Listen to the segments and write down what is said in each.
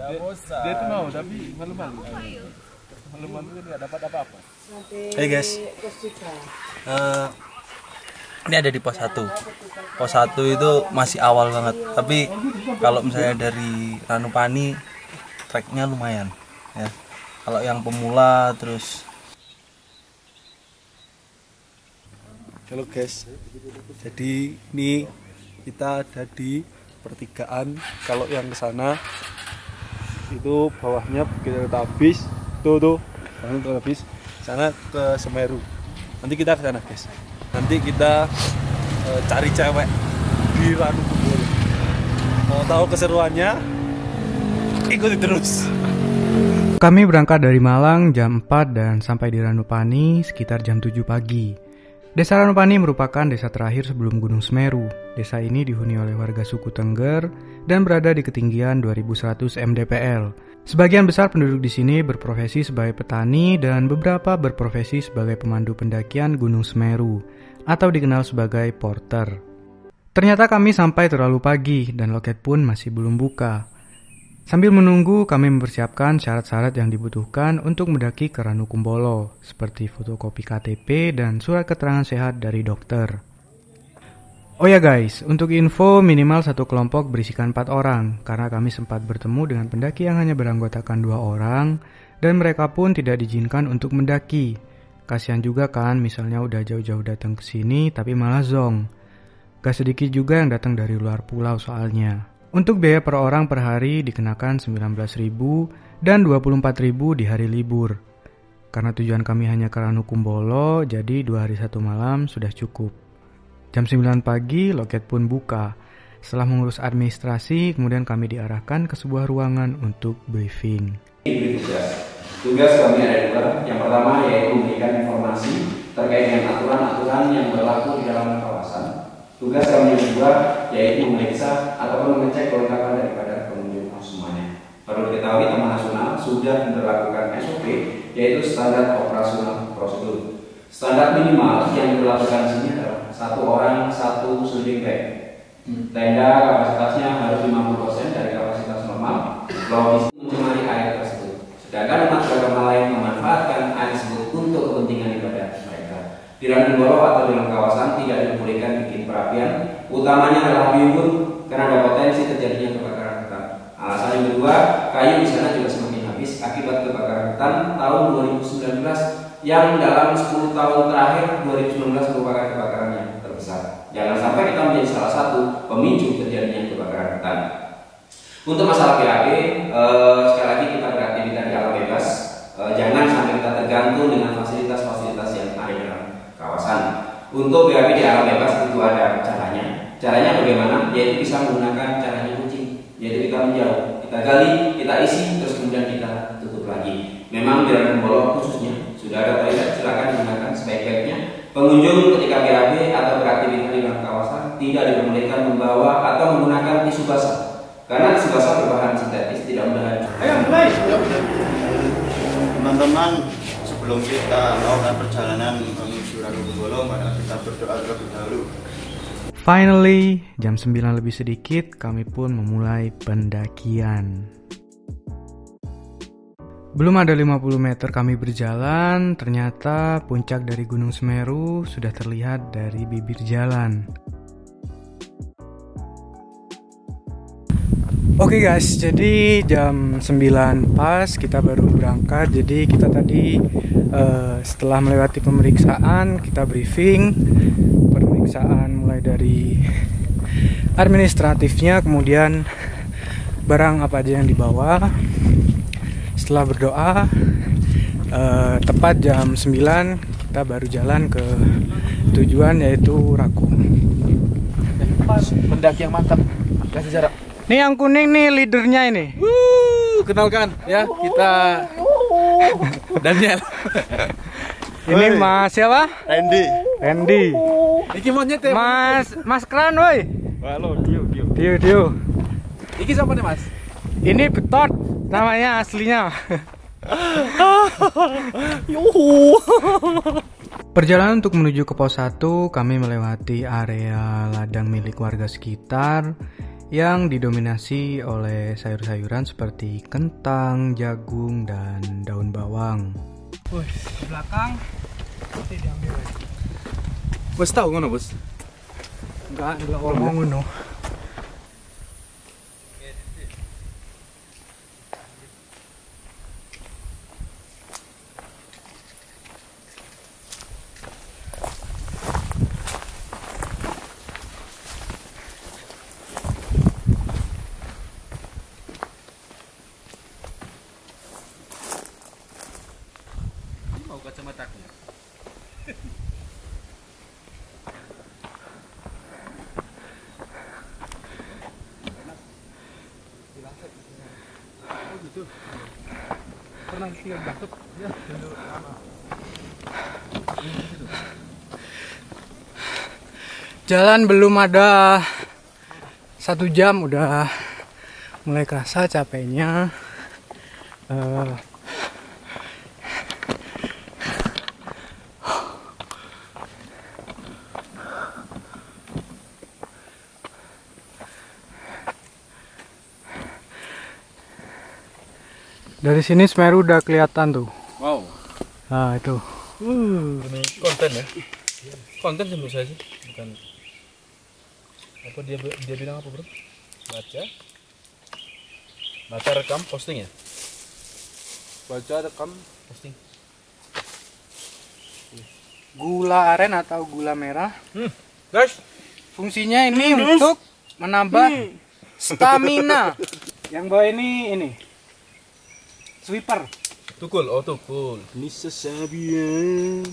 Dia tuh mau tapi malu-malu. Malu-malu kan nggak dapat apa-apa. Hey guys, ini ada di pos 1. Pos 1 itu masih awal banget. Tapi kalau misalnya dari Ranupani, treknya lumayan. Ya. Kalau yang pemula terus. Halo guys, jadi ini kita ada di pertigaan. Kalau yang ke sana itu bawahnya kita habis, tuh bawahnya kita habis. Sana ke Semeru. Nanti kita ke sana guys. Nanti kita cari cewek di Ranupani. Mau tahu keseruannya? Ikuti terus. Kami berangkat dari Malang jam 4 dan sampai di Ranupani sekitar jam 7 pagi. Desa Ranupani merupakan desa terakhir sebelum Gunung Semeru. Desa ini dihuni oleh warga suku Tengger dan berada di ketinggian 2100 mdpl. Sebagian besar penduduk di sini berprofesi sebagai petani dan beberapa berprofesi sebagai pemandu pendakian Gunung Semeru atau dikenal sebagai porter. Ternyata kami sampai terlalu pagi dan loket pun masih belum buka. Sambil menunggu, kami mempersiapkan syarat-syarat yang dibutuhkan untuk mendaki ke Ranukumbolo, seperti fotokopi KTP dan surat keterangan sehat dari dokter. Oh ya guys, untuk info minimal satu kelompok berisikan 4 orang, karena kami sempat bertemu dengan pendaki yang hanya beranggotakan 2 orang, dan mereka pun tidak diizinkan untuk mendaki. Kasihan juga kan, misalnya udah jauh-jauh datang ke sini, tapi malah zong. Gak sedikit juga yang datang dari luar pulau soalnya. Untuk biaya per orang per hari dikenakan 19.000 dan 24.000 di hari libur. Karena tujuan kami hanya ke Ranukumbolo, jadi 2 hari 1 malam sudah cukup. Jam 9 pagi loket pun buka. Setelah mengurus administrasi, kemudian kami diarahkan ke sebuah ruangan untuk briefing. Tugas kami ada 2. Yang pertama yaitu memberikan informasi terkait dengan aturan-aturan yang berlaku di dalam kawasan. Tugas kami yang kedua yaitu memeriksa ataupun mengecek kelengkapan daripada pengunjung semuanya. Perlu diketahui Taman Nasional sudah memperlakukan SOP yaitu standar operasional prosedur. Standar minimal yang diberlakukan di sini adalah 1 orang 1 sleeping bag. Tenda kapasitasnya harus 50% dari kapasitas normal. Logis mencemari air tersebut. Sedangkan umat beragama lain memanfaatkan air tersebut untuk kepentingan ibadah mereka. Di Ranukumbolo atau dalam kawasan tidak dibolehkan bikin perapian, utamanya adalah api unggun karena ada potensi terjadinya kebakaran hutan. Alasan yang kedua, kayu di sana juga semakin habis akibat kebakaran hutan tahun 2019 yang dalam 10 tahun terakhir 2019 merupakan kebakaran yang terbesar. Jangan sampai kita menjadi salah satu pemicu terjadinya kebakaran hutan. Untuk masalah BAB, sekali lagi kita beraktivitas di alam bebas. Jangan sampai kita tergantung dengan fasilitas-fasilitas yang ada di dalam kawasan. Untuk BAB di alam bebas itu ada caranya. Caranya bagaimana? Yaitu bisa menggunakan caranya kucing. Yaitu kita menjauh, kita gali, kita isi, terus kemudian kita tutup lagi. Memang di Ranukumbolo khususnya sudah ada toilet, silakan gunakan sebaik-baiknya. Pengunjung ketika BAB atau beraktivitas di dalam kawasan tidak diperbolehkan membawa atau menggunakan tisu basah. Karena tisu basah berbahan sintetis tidak mudah. Ayo mulai. Teman-teman, sebelum kita melakukan perjalanan menuju Ranukumbolo, maka kita berdoa terlebih dahulu. Finally, jam 9 lebih sedikit, kami pun memulai pendakian. Belum ada 50 meter kami berjalan, ternyata puncak dari Gunung Semeru sudah terlihat dari bibir jalan. Oke guys, jadi jam 9 pas kita baru berangkat. Jadi kita tadi setelah melewati pemeriksaan, kita briefing. Pemeriksaan mulai dari administratifnya, kemudian barang apa aja yang dibawa. Setelah berdoa, tepat jam 9 kita baru jalan ke tujuan yaitu Raku. Pendaki yang mantap. Kasih jarak. Nih yang kuning nih leadernya ini. Kenalkan ya, kita Daniel. Ini Mas siapa? Randy. Iki monyet ya. Mas Kran woi. Halo, Dio. Dio. Iki siapa nih Mas? Ini Betot namanya aslinya. Perjalanan untuk menuju ke pos 1, kami melewati area ladang milik warga sekitar yang didominasi oleh sayur-sayuran seperti kentang, jagung, dan daun bawang. Wih, di belakang pasti diambil. Bos tahu ngono, Bos? Enggak ngomong ngono. Kacamataku. Pernah tinggal batuk ya dulu lama. Jalan belum ada 1 jam udah mulai kerasa capeknya. Dari sini Semeru udah kelihatan tuh. Wow. Nah itu. Ini konten ya? Konten sih menurut saya sih, bukan apa dia bilang apa bro? Baca rekam posting ya? Baca rekam posting. Gula aren atau gula merah. Guys, Fungsinya ini untuk menambah stamina. Yang bawah ini. Sweeper. tukul, oh tukul. Ini sesabian.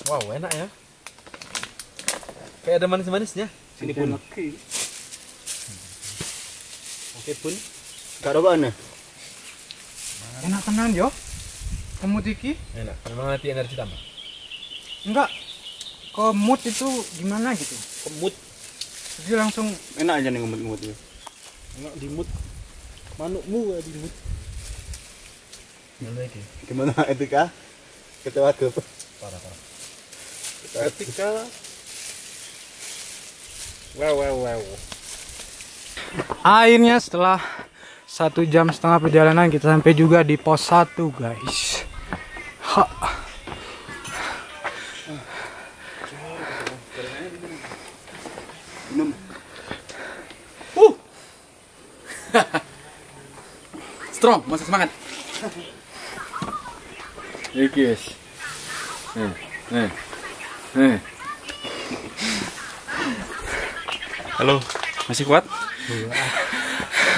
Wow, enak ya. Kayak ada manis-manisnya. Sini pun. Oke pun. Gak ada mana? Enak tenan yo. Kemut iki? Enak. Memang nanti energi tambah. Enggak. Kemut itu gimana gitu? Kemut. Jadi langsung Enak aja nih ngemut-ngemut itu. Enak dimut. Manukmu ya dimut. Gimana etika? Ketua grup. Parah. Etika. Wow. akhirnya setelah 1,5 jam perjalanan kita sampai juga di pos 1 guys. Minum. Strong, masih semangat. Guys. Halo, masih kuat?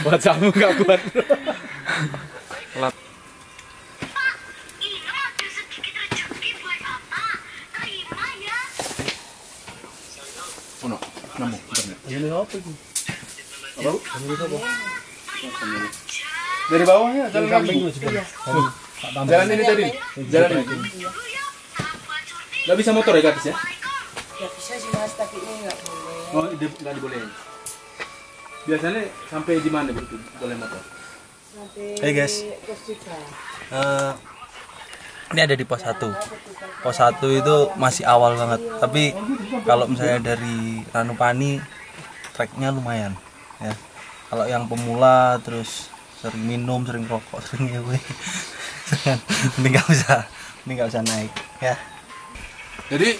Buat kamu nggak kuat. Telat. Ono, nemu internet. Ini apa itu? Dari bawahnya jalan kambing. Jalan ini tadi. Jalan ini. Nggak bisa motor ya ke atas ya? Ya bisa sih mas, tapi ini nggak boleh. Oh, nggak dibolehin. Biasanya sampai di mana begitu boleh motor? Sampai Hey guys. pos 3. Ini ada di pos 1. Pos 1 itu masih awal banget. Tapi kalau misalnya dari Ranupani treknya lumayan ya. Kalau yang pemula terus sering minum, sering rokok, sering ngewe. Ini nggak usah naik ya. Jadi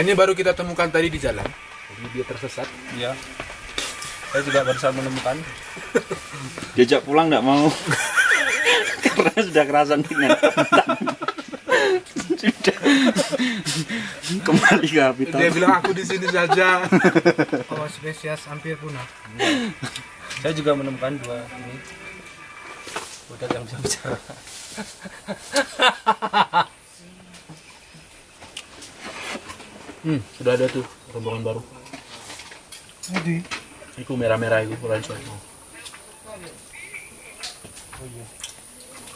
ini baru kita temukan tadi di jalan. Jadi dia tersesat. Iya. Saya juga baru saja menemukan. Diajak pulang enggak mau. Karena sudah kerasan dengan sudah kembali ke habitat. Dia bilang aku di sini saja. Oh, spesies hampir punah. Saya juga menemukan 2 ini. Udah yang bisa bicara. Sudah ada tuh rombongan baru. Jadi Itu merah-merah itu rancang.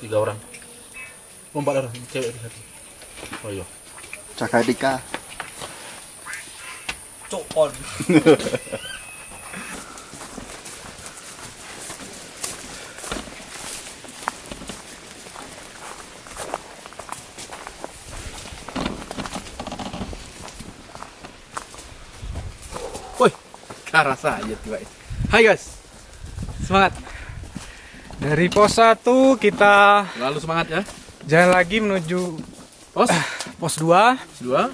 3 orang. 4 orang, cewek di satu. Oh iya. Jaga etika. Cokon. Woi, karena saja tiba. Hai guys, Semangat. Dari pos 1 kita lalu semangat ya. jalan lagi menuju pos 2 Dua.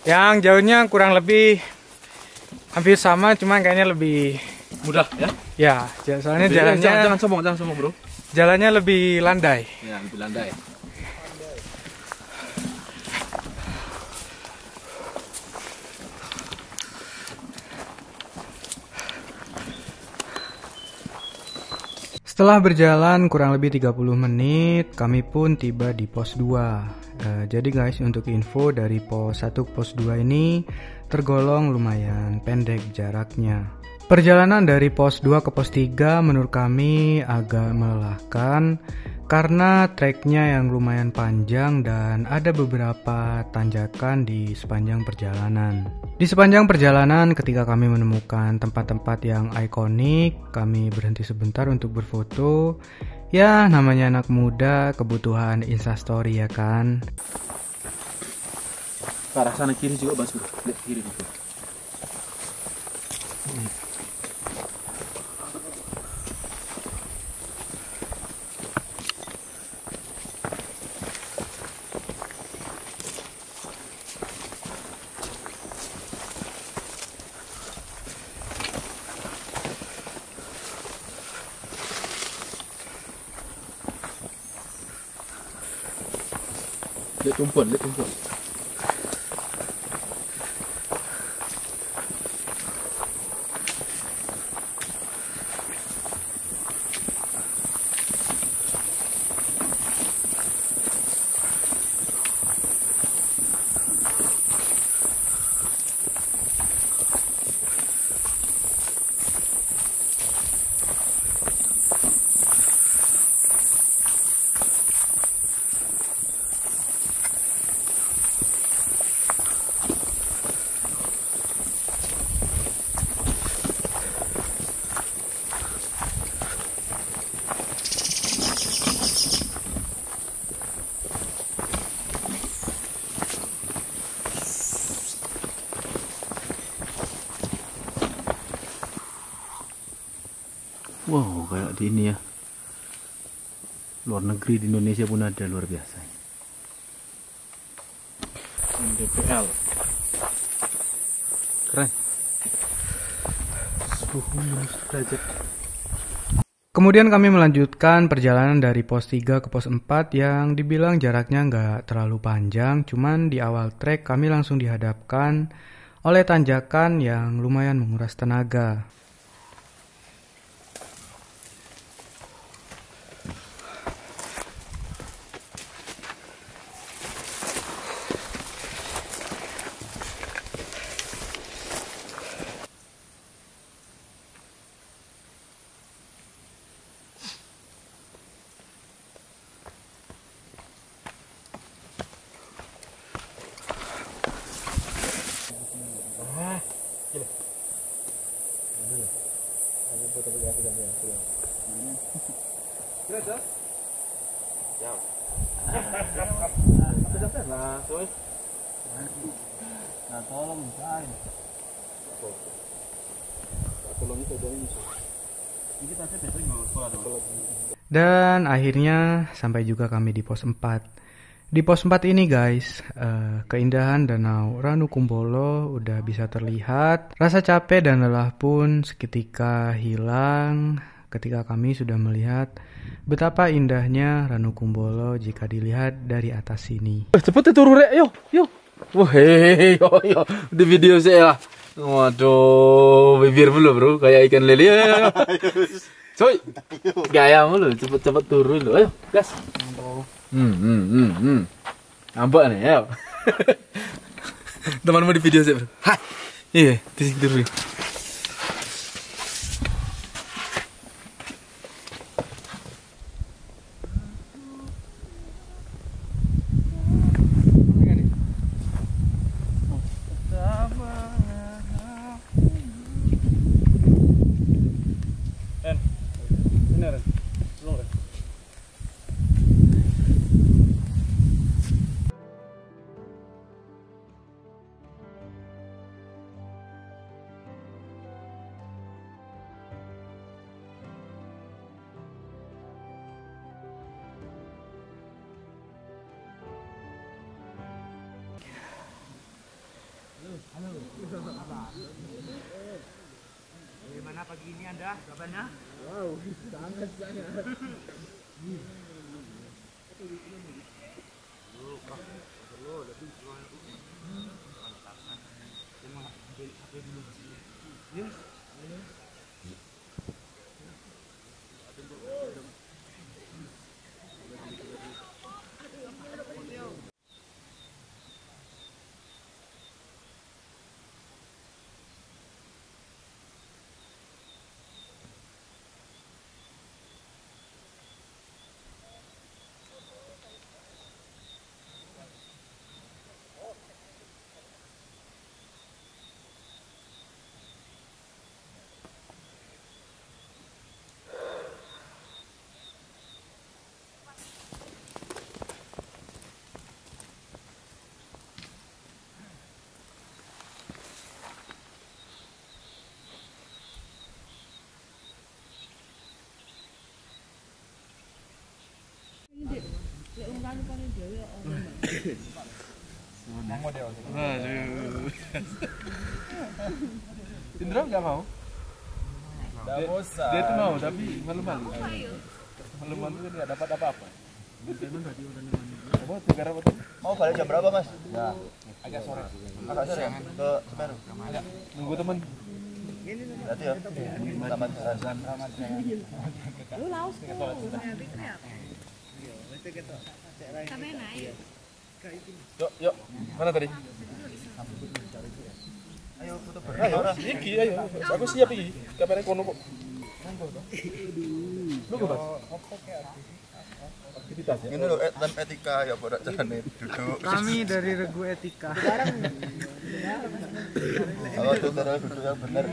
yang jauhnya kurang lebih hampir sama, cuman kayaknya lebih Mudah ya. ya, soalnya jalannya jangan sombong bro. jalannya lebih landai. Ya, lebih landai. Setelah berjalan kurang lebih 30 menit, kami pun tiba di pos 2. Jadi guys, untuk info dari pos 1 ke pos 2 ini tergolong lumayan pendek jaraknya. Perjalanan dari pos 2 ke pos 3 menurut kami agak melelahkan karena treknya yang lumayan panjang dan ada beberapa tanjakan di sepanjang perjalanan. Di sepanjang perjalanan ketika kami menemukan tempat-tempat yang ikonik, kami berhenti sebentar untuk berfoto. Ya, namanya anak muda, kebutuhan instastory ya kan. Ke arah sana kiri juga Bas bro. Lihat kiri gitu. Lihat tumpuan. Wow, kayak di ini ya. Luar negeri, di Indonesia pun ada, luar biasa. NDPL. Keren. Suhu minus derajat. Kemudian kami melanjutkan perjalanan dari pos 3 ke pos 4 yang dibilang jaraknya nggak terlalu panjang, cuman di awal trek kami langsung dihadapkan oleh tanjakan yang lumayan menguras tenaga. Dan akhirnya sampai juga kami di pos 4. Di pos 4 ini guys, keindahan Danau Ranukumbolo udah bisa terlihat. Rasa capek dan lelah pun seketika hilang ketika kami sudah melihat betapa indahnya Ranukumbolo jika dilihat dari atas sini. Cepet turun rek, yuk. Wah, yo. Di video saya. Waduh, bibir mulu bro, kayak ikan lele. Coy, gaya mulu, cepet turun lo. Ayo, gas. Nampak nih, ayo. Temanmu di video saya bro. Hai. Iya, di sini dulu. Bagaimana pagi ini Anda kabarnya? Aduh. Indra nggak mau? Dia tuh mau tapi malu-malu. Malu-malu kan nggak dapat apa-apa. Apa negara apa tuh? Mau balik jam berapa, Mas? Ya, agak sore. Agak sore ke Semeru. Nunggu teman. Berarti ya. Taman Jalan. Lu laos sampai naik. Yuk. Mana tadi? Ayo foto Ayo, iki ayo. Aku siap iki. Kamera kono kok. Lu kok, Mas? Aktivitas ya. Ini loh dan etika ya pada carane duduk. Kami dari Regu Etika. Kalau tutorial duduk yang benar.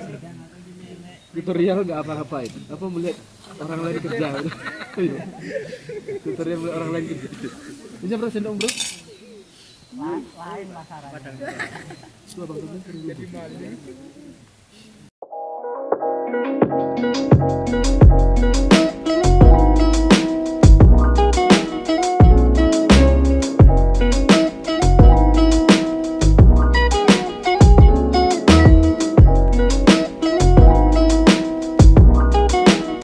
Tutorial nggak apa-apain. Apa melihat orang lain kerja? Tutorial melihat orang lain kerja. Ini berapa sendok bro? Lain masyarakat. Itu abang temen sering